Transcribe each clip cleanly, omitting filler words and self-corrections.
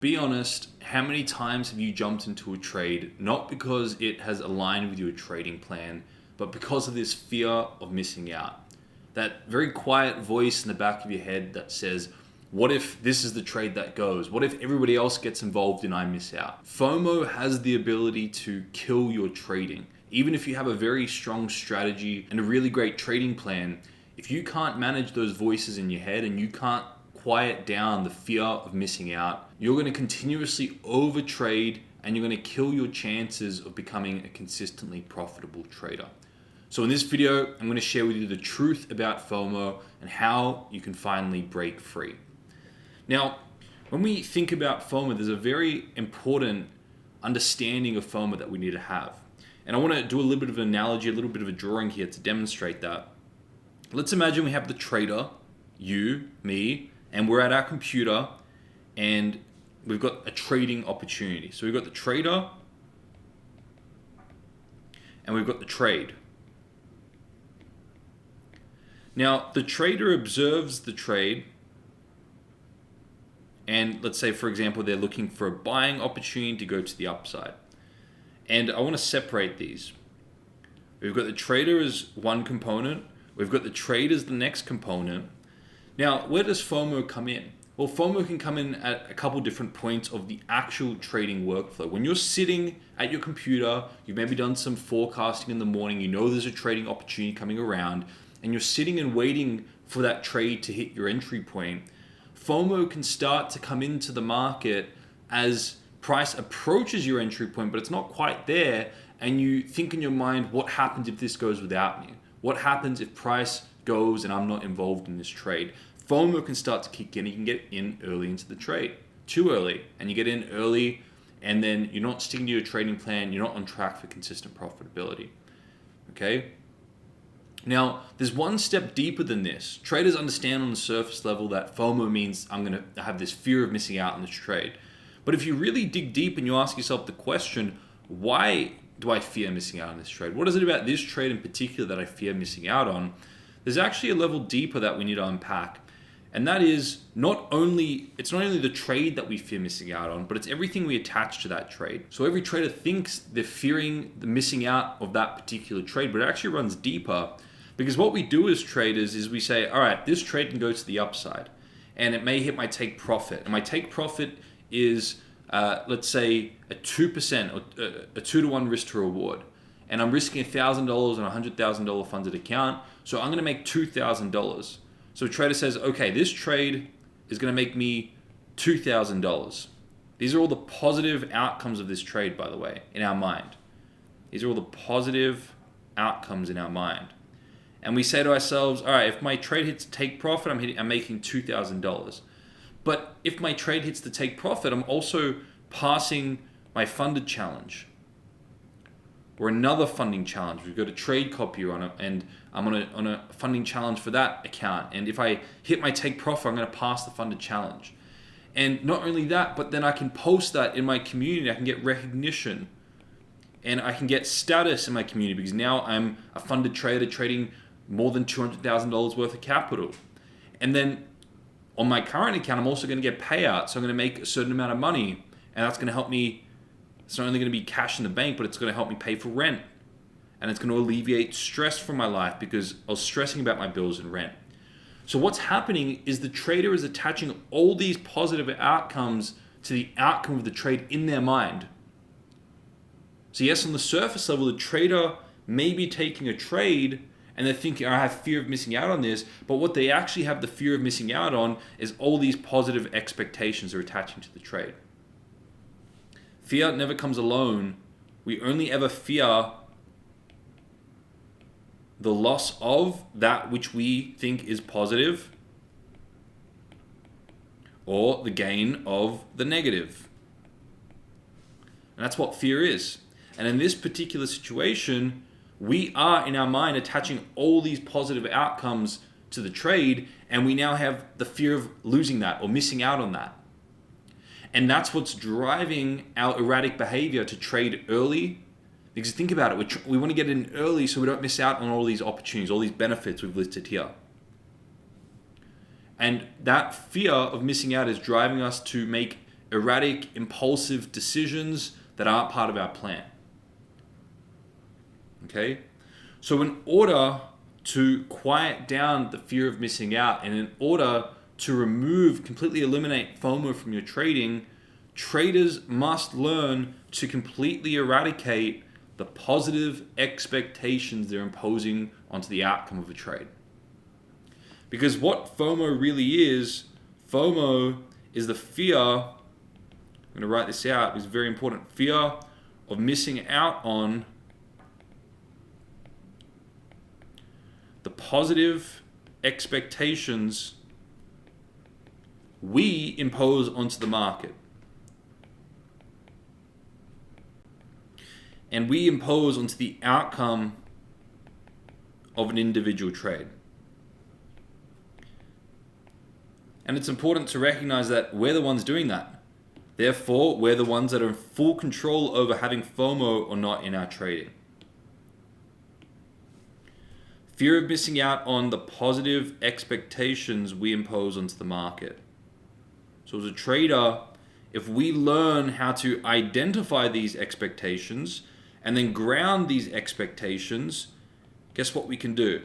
Be honest, how many times have you jumped into a trade not because it has aligned with your trading plan, but because of this fear of missing out? That very quiet voice in the back of your head that says, what if this is the trade that goes? What if everybody else gets involved and I miss out? FOMO has the ability to kill your trading. Even if you have a very strong strategy and a really great trading plan, if you can't manage those voices in your head and you can't quiet down the fear of missing out, you're going to continuously overtrade and you're going to kill your chances of becoming a consistently profitable trader. So in this video, I'm going to share with you the truth about FOMO and how you can finally break free. Now, when we think about FOMO, there's a very important understanding of FOMO that we need to have. And I want to do a little bit of an analogy, a little bit of a drawing here to demonstrate that. Let's imagine we have the trader, you, me, and we're at our computer and we've got a trading opportunity. So we've got the trader and we've got the trade. Now, the trader observes the trade and let's say, for example, they're looking for a buying opportunity to go to the upside. And I want to separate these. We've got the trader as one component. We've got the trade as the next component. Now, where does FOMO come in? Well, FOMO can come in at a couple different points of the actual trading workflow. When you're sitting at your computer, you've maybe done some forecasting in the morning, you know there's a trading opportunity coming around, and you're sitting and waiting for that trade to hit your entry point. FOMO can start to come into the market as price approaches your entry point, but it's not quite there, and you think in your mind, what happens if this goes without me? What happens if price goes and I'm not involved in this trade? FOMO can start to kick in. You can get in early into the trade, too early, and you get in early and then you're not sticking to your trading plan. You're not on track for consistent profitability. Okay? Now, there's one step deeper than this. Traders understand on the surface level that FOMO means I'm going to have this fear of missing out on this trade. But if you really dig deep and you ask yourself the question, why do I fear missing out on this trade? What is it about this trade in particular that I fear missing out on? There's actually a level deeper that we need to unpack. And that is it's not only the trade that we fear missing out on, but it's everything we attach to that trade. So every trader thinks they're fearing the missing out of that particular trade, but it actually runs deeper, because what we do as traders is we say, all right, this trade can go to the upside and it may hit my take profit. And my take profit is, let's say, a 2% or a 2-to-1 risk to reward. And I'm risking $1,000 on a $100,000 funded account. So I'm going to make $2,000. So a trader says, okay, this trade is going to make me $2,000. These are all the positive outcomes of this trade, by the way, in our mind. These are all the positive outcomes in our mind. And we say to ourselves, all right, if my trade hits take profit, I'm making $2,000. But if my trade hits the take profit, I'm also passing my funded challenge or another funding challenge. We've got a trade copier on it, and I'm on a funding challenge for that account. And if I hit my take profit, I'm going to pass the funded challenge. And not only that, but then I can post that in my community. I can get recognition and I can get status in my community because now I'm a funded trader trading more than $200,000 worth of capital. And then on my current account, I'm also going to get payouts. So I'm going to make a certain amount of money, and that's going to help me. It's not only going to be cash in the bank, but it's going to help me pay for rent. And it's going to alleviate stress from my life because I was stressing about my bills and rent. So what's happening is the trader is attaching all these positive outcomes to the outcome of the trade in their mind. So yes, on the surface level, the trader may be taking a trade and they're thinking, I have fear of missing out on this. But what they actually have the fear of missing out on is all these positive expectations are attaching to the trade. Fear never comes alone. We only ever fear the loss of that which we think is positive or the gain of the negative. And that's what fear is. And in this particular situation, we are in our mind attaching all these positive outcomes to the trade, and we now have the fear of losing that or missing out on that. And that's what's driving our erratic behavior to trade early. Because think about it, we want to get in early so we don't miss out on all these opportunities, all these benefits we've listed here. And that fear of missing out is driving us to make erratic, impulsive decisions that aren't part of our plan. Okay? So in order to quiet down the fear of missing out, and in order to completely eliminate FOMO from your trading, traders must learn to completely eradicate the positive expectations they're imposing onto the outcome of a trade. Because what FOMO really is the fear, I'm going to write this out, it's very important, fear of missing out on the positive expectations we impose onto the market. And we impose onto the outcome of an individual trade. And it's important to recognize that we're the ones doing that. Therefore, we're the ones that are in full control over having FOMO or not in our trading. Fear of missing out on the positive expectations we impose onto the market. So as a trader, if we learn how to identify these expectations and then ground these expectations, guess what we can do?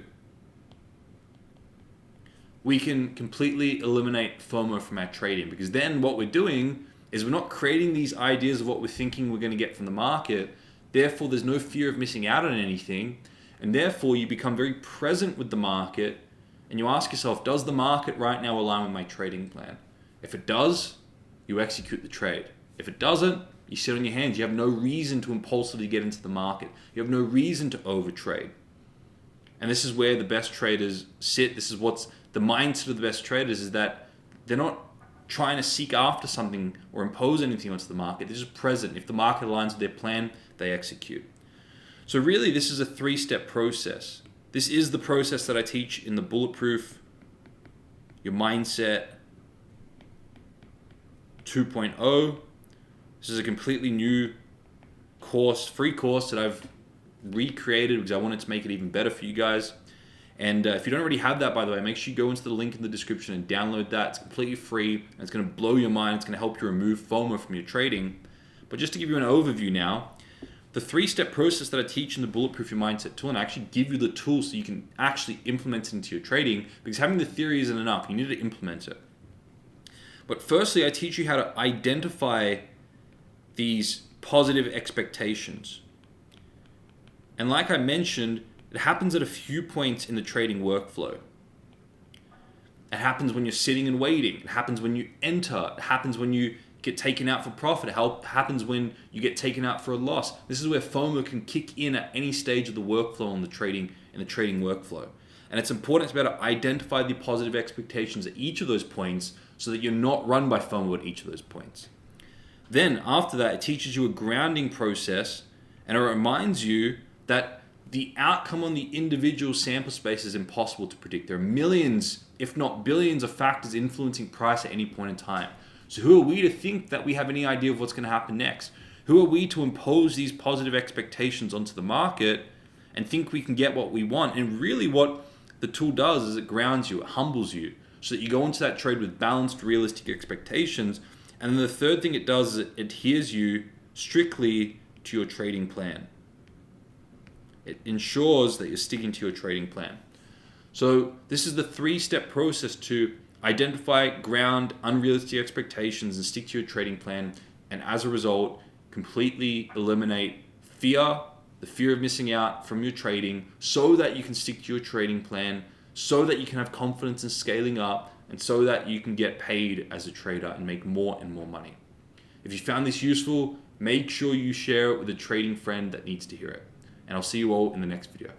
We can completely eliminate FOMO from our trading, because then what we're doing is we're not creating these ideas of what we're thinking we're going to get from the market. Therefore, there's no fear of missing out on anything. And therefore, you become very present with the market and you ask yourself, does the market right now align with my trading plan? If it does, you execute the trade. If it doesn't, you sit on your hands. You have no reason to impulsively get into the market. You have no reason to overtrade. And this is where the best traders sit. This is what's the mindset of the best traders, is that they're not trying to seek after something or impose anything onto the market. They're just present. If the market aligns with their plan, they execute. So really, this is a 3-step process. This is the process that I teach in the Bulletproof Your Mindset 2.0. This is a completely new course, free course that I've recreated because I wanted to make it even better for you guys. And if you don't already have that, by the way, make sure you go into the link in the description and download that. It's completely free, and it's going to blow your mind. It's going to help you remove FOMO from your trading. But just to give you an overview now, the 3-step process that I teach in the Bulletproof Your Mindset tool, and I actually give you the tools so you can actually implement it into your trading, because having the theory isn't enough. You need to implement it. But firstly, I teach you how to identify these positive expectations. And like I mentioned, it happens at a few points in the trading workflow. It happens when you're sitting and waiting. It happens when you enter. It happens when you get taken out for profit. It happens when you get taken out for a loss. This is where FOMO can kick in at any stage of the workflow in the trading workflow. And it's important to be able to identify the positive expectations at each of those points so that you're not run by FOMO at each of those points. Then after that, it teaches you a grounding process, and it reminds you that the outcome on the individual sample space is impossible to predict. There are millions, if not billions, of factors influencing price at any point in time. So who are we to think that we have any idea of what's going to happen next? Who are we to impose these positive expectations onto the market and think we can get what we want? And really what the tool does is it grounds you, it humbles you, so that you go into that trade with balanced, realistic expectations. And then the third thing it does is it adheres you strictly to your trading plan. It ensures that you're sticking to your trading plan. So this is the 3-step process to identify, ground unrealistic expectations and stick to your trading plan. And as a result, completely eliminate fear, the fear of missing out from your trading, so that you can stick to your trading plan, so that you can have confidence in scaling up, and so that you can get paid as a trader and make more and more money. If you found this useful, make sure you share it with a trading friend that needs to hear it. And I'll see you all in the next video.